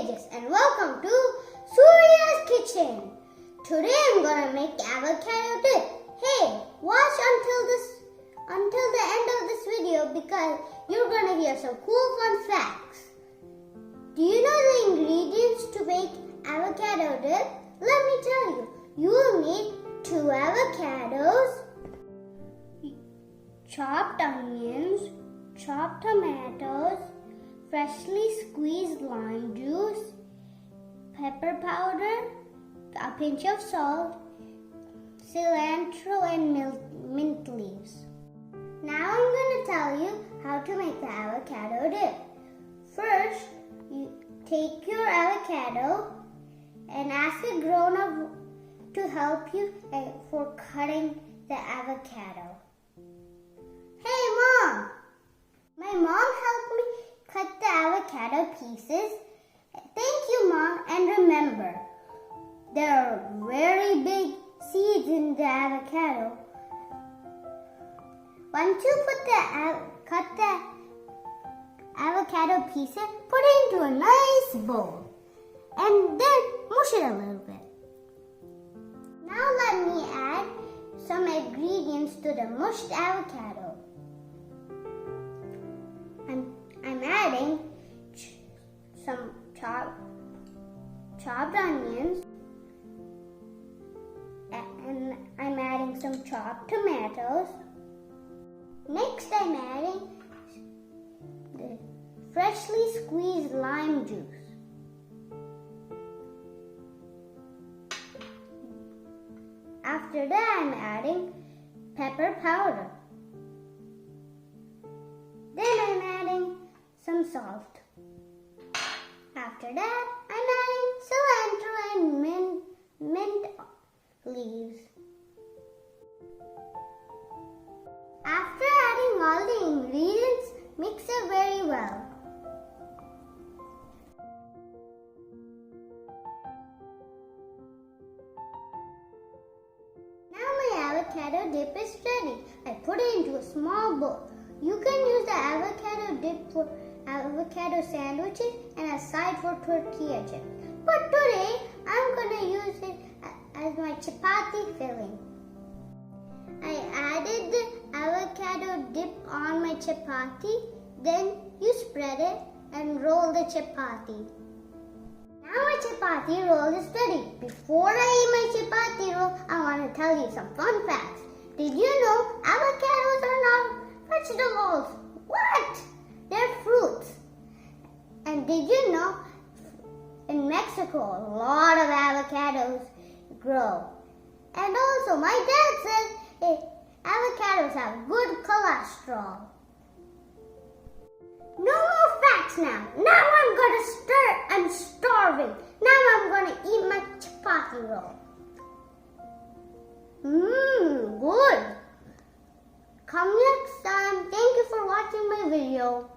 Tejas and welcome to Surya's Kitchen. Today I'm gonna make avocado dip. Hey, watch until the end of this video because you're gonna hear some cool fun facts. Do you know the ingredients to make avocado dip? Let me tell you. You will need 2 avocados, chopped onions, chopped tomatoes, freshly squeezed lime juice, pepper powder, a pinch of salt, cilantro and mint leaves. Now I'm going to tell you how to make the avocado dip. First, you take your avocado and ask a grown-up to help you for cutting the avocado. Hey Mom! My mom helped me cut the avocado pieces. Thank you, Mom. And remember, there are very big seeds in the avocado. Once you cut the avocado pieces, put it into a nice bowl and then mush it a little bit. Now let me add some ingredients to the mushed avocado. I'm adding some chopped onions and I'm adding some chopped tomatoes. Next I'm adding the freshly squeezed lime juice. After that I'm adding pepper powder. Then I'm adding some salt. After that, I'm adding cilantro and mint leaves. After adding all the ingredients, mix it very well. Now my avocado dip is ready. I put it into a small bowl. You can use the avocado dip for avocado sandwiches and a side for tortilla chips. But today, I'm going to use it as my chapati filling. I added the avocado dip on my chapati. Then you spread it and roll the chapati. Now my chapati roll is ready. Before I eat my chapati roll, I want to tell you some fun facts. Did you know avocados are not vegetables? What? They're fruits. And did you know in Mexico a lot of avocados grow? And also my dad says avocados have good cholesterol. No more facts now. Now I'm starving. Now I'm gonna eat my chapati roll. Good. Come next time. Thank you for watching my video.